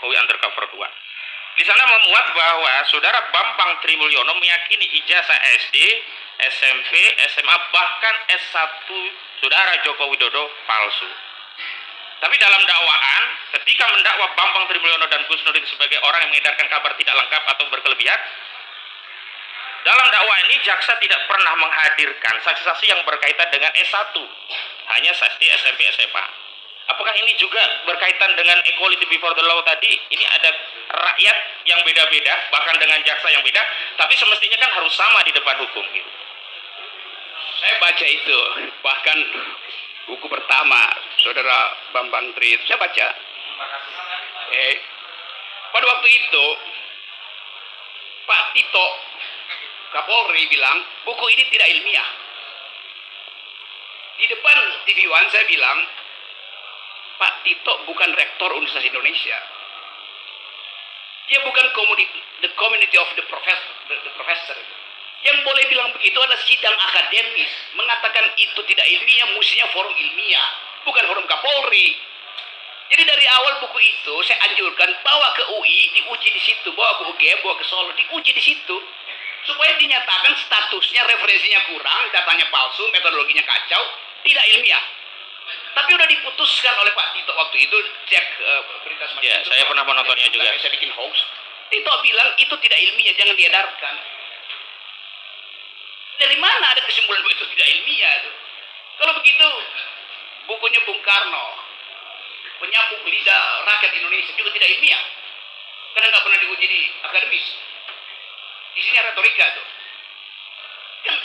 Jokowi Undercover 2. Di sana memuat bahwa Saudara Bambang Trimulyono meyakini ijazah SD, SMP, SMA, bahkan S1 Saudara Joko Widodo palsu. Tapi dalam dakwaan, ketika mendakwa Bambang Trimulyono dan Gus Nurdin sebagai orang yang mengedarkan kabar tidak lengkap atau berkelebihan, dalam dakwaan ini jaksa tidak pernah menghadirkan saksi-saksi yang berkaitan dengan S1, hanya SD, SMP, SMA. Apakah ini juga berkaitan dengan equality before the law tadi? Ini ada rakyat yang beda-beda, bahkan dengan jaksa yang beda, tapi semestinya kan harus sama di depan hukum gitu. Saya baca itu, bahkan buku pertama Saudara Bambang Tri saya baca. Pada waktu itu Pak Tito Kapolri bilang buku ini tidak ilmiah. Di depan TV One saya bilang, Pak Tito bukan rektor Universitas Indonesia. Dia bukan the community of the professor. Yang boleh bilang begitu adalah sidang akademis. Mengatakan itu tidak ilmiah, mestinya forum ilmiah, bukan forum Kapolri. Jadi dari awal buku itu saya anjurkan bawa ke UI, diuji di situ, bawa ke UGM, bawa ke Solo, diuji di situ. Supaya dinyatakan statusnya, referensinya kurang, datanya palsu, metodologinya kacau, tidak ilmiah. Tapi udah diputuskan oleh Pak Tito waktu itu, cek berita semacam ya, itu. saya pernah menontonnya juga. Saya bikin hoax. Tito bilang itu tidak ilmiah, jangan diedarkan. Dari mana ada kesimpulan bahwa itu tidak ilmiah itu? Kalau begitu, bukunya Bung Karno, Penyambung Lidah Rakyat Indonesia juga tidak ilmiah. Karena nggak pernah diuji di akademis. Isinya retorika tuh. Kan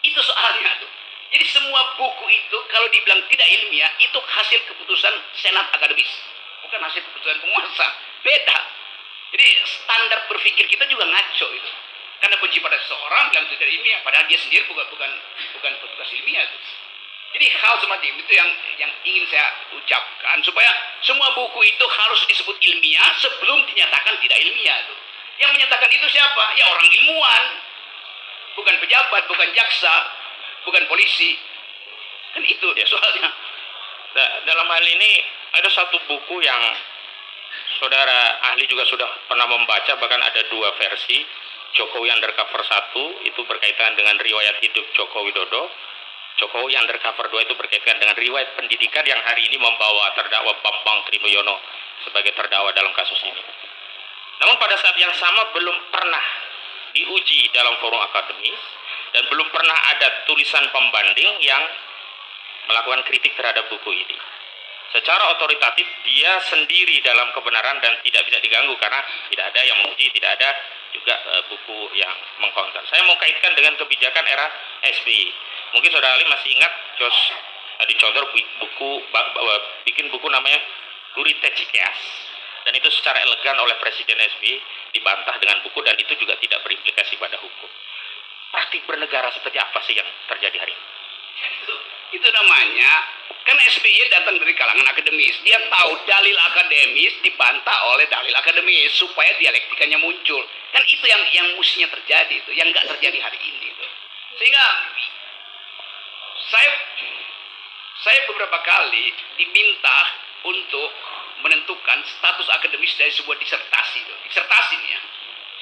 itu soalnya tuh. Jadi semua buku itu kalau dibilang tidak ilmiah itu hasil keputusan senat akademis, bukan hasil keputusan penguasa. Beda. Jadi standar berpikir kita juga ngaco itu. Karena benci pada seseorang bilang itu tidak ilmiah, padahal dia sendiri bukan petugas ilmiah itu. Jadi hal semacam itu yang ingin saya ucapkan supaya semua buku itu harus disebut ilmiah sebelum dinyatakan tidak ilmiah itu. Yang menyatakan itu siapa? Ya orang ilmuwan, bukan pejabat, bukan jaksa, bukan polisi. Kan itu dia soalnya. Nah, dalam hal ini ada satu buku yang saudara ahli juga sudah pernah membaca, bahkan ada dua versi. Jokowi Undercover 1 itu berkaitan dengan riwayat hidup Joko Widodo. Jokowi Undercover 2 itu berkaitan dengan riwayat pendidikan yang hari ini membawa terdakwa Bambang Trimulyono sebagai terdakwa dalam kasus ini. Namun pada saat yang sama belum pernah diuji dalam forum akademis dan belum pernah ada tulisan pembanding yang melakukan kritik terhadap buku ini. Secara otoritatif dia sendiri dalam kebenaran dan tidak bisa diganggu karena tidak ada yang menguji, tidak ada juga buku yang mengkonter. Saya mau kaitkan dengan kebijakan era SBY. Mungkin saudara Ali masih ingat Jos Adi Condor bikin buku namanya Gurita Cikeas. Dan itu secara elegan oleh Presiden SBY dibantah dengan buku dan itu juga tidak berimplikasi pada hukum. Praktik bernegara seperti apa sih yang terjadi hari ini? Itu namanya, kan SBY datang dari kalangan akademis. Dia tahu dalil akademis dibantah oleh dalil akademis supaya dialektikanya muncul. Kan itu yang mestinya terjadi itu, yang nggak terjadi hari ini itu. Sehingga saya beberapa kali diminta untuk menentukan status akademis dari sebuah disertasi itu. Disertasi nih ya.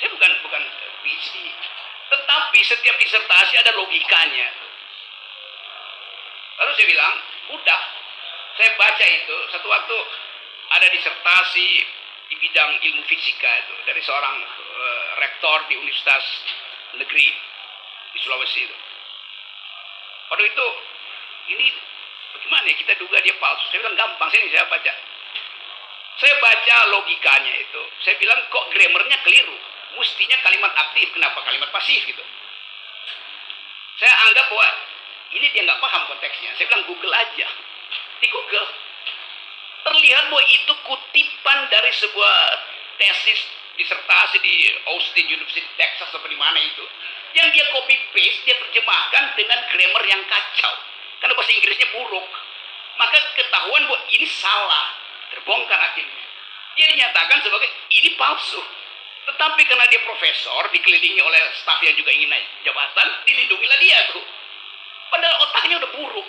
Saya bukan PhD. Tetapi setiap disertasi ada logikanya. Lalu saya bilang, udah, saya baca itu, satu waktu ada disertasi di bidang ilmu fisika itu, dari seorang rektor di Universitas Negeri di Sulawesi itu. Pada itu, ini bagaimana ya, kita duga dia palsu. Saya bilang, gampang, saya baca. Saya baca logikanya itu, saya bilang, kok grammarnya keliru. Mestinya kalimat aktif, kenapa kalimat pasif gitu. Saya anggap bahwa ini dia nggak paham konteksnya. Saya bilang Google aja. Di Google terlihat bahwa itu kutipan dari sebuah tesis disertasi di Austin University Texas atau di mana itu. Yang dia copy paste, dia terjemahkan dengan grammar yang kacau. Karena bahasa Inggrisnya buruk. Maka ketahuan bahwa ini salah, terbongkar akhirnya. Dia dinyatakan sebagai ini palsu. Tetapi karena dia profesor, dikelilingi oleh staf yang juga ingin naik jabatan, dilindungilah dia tuh. Padahal otaknya udah buruk,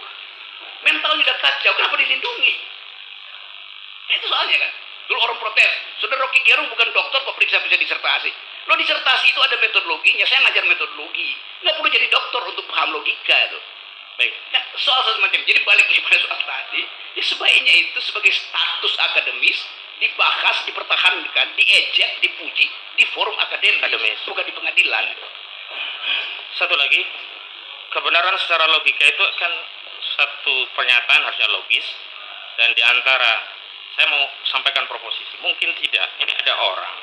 mentalnya udah kacau, kenapa dilindungi? Itu soalnya kan. Dulu orang protes, saudara Rocky Gerung bukan dokter kok periksa-periksa disertasi. Lo disertasi itu ada metodologinya, saya ngajar metodologi. Nggak perlu jadi dokter untuk paham logika itu. Baik. Nah, soal semacam, jadi balik kepada soal tadi, ya sebaiknya itu sebagai status akademis, dibahas, dipertahankan, diejek, dipuji, di forum akademis, bukan di pengadilan. Satu lagi, kebenaran secara logika itu kan satu pernyataan harusnya logis, dan di antara saya mau sampaikan proposisi, mungkin tidak, ini ada orang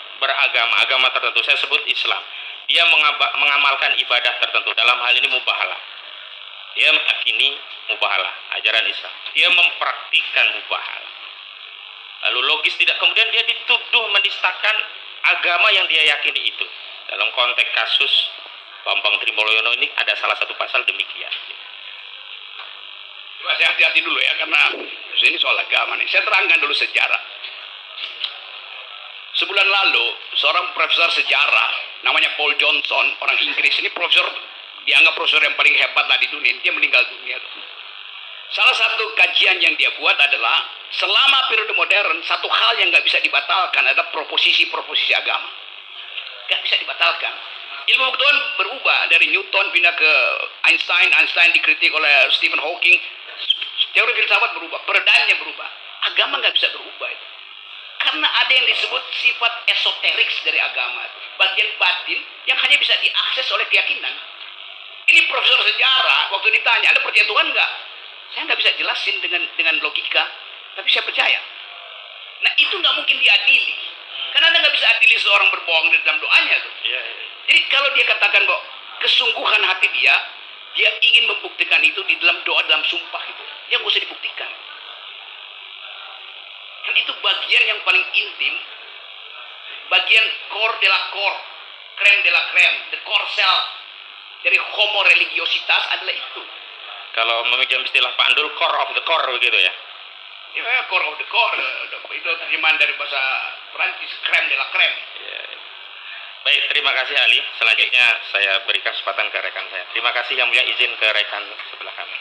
agama tertentu, saya sebut Islam, dia mengamalkan ibadah tertentu, dalam hal ini mubahalah, dia meyakini mubahalah, ajaran Islam, dia mempraktikkan mubahalah, lalu logis tidak, kemudian dia dituduh menistakan agama yang dia yakini itu. Dalam konteks kasus Bambang Trimoloyono ini ada salah satu pasal demikian. Coba saya hati-hati dulu ya, karena ini soal agama nih. Saya terangkan dulu sejarah. Sebulan lalu, seorang profesor sejarah, namanya Paul Johnson, orang Inggris, ini profesor, dianggap profesor yang paling hebat lah di dunia, dia meninggal dunia. Salah satu kajian yang dia buat adalah, selama periode modern, satu hal yang nggak bisa dibatalkan adalah proposisi-proposisi agama. Nggak bisa dibatalkan. Ilmu pengetahuan berubah, dari Newton pindah ke Einstein, Einstein dikritik oleh Stephen Hawking, teori filsafat berubah, peredaannya berubah, agama nggak bisa berubah itu. Karena ada yang disebut sifat esoterik dari agama, bagian batin yang hanya bisa diakses oleh keyakinan. Ini profesor sejarah, waktu ditanya, Anda percaya Tuhan nggak? Saya nggak bisa jelasin dengan logika, tapi saya percaya. Nah itu nggak mungkin diadili, karena Anda nggak bisa adili seorang berbohong di dalam doanya tuh. Jadi kalau dia katakan kok kesungguhan hati dia ingin membuktikan itu di dalam doa, dalam sumpah itu, dia nggak usah dibuktikan. Kan itu bagian yang paling intim, bagian core de la core, creme de la creme, the core self dari homo religiositas adalah itu. Kalau meminjam istilah Pak Andul, core of the core begitu ya? Ya, core of the core, itu terjemahan dari bahasa Prancis, creme de la creme. Ya. Baik, terima kasih Ali. Selanjutnya saya berikan kesempatan ke rekan saya. Terima kasih yang mulia, izin ke rekan sebelah kanan.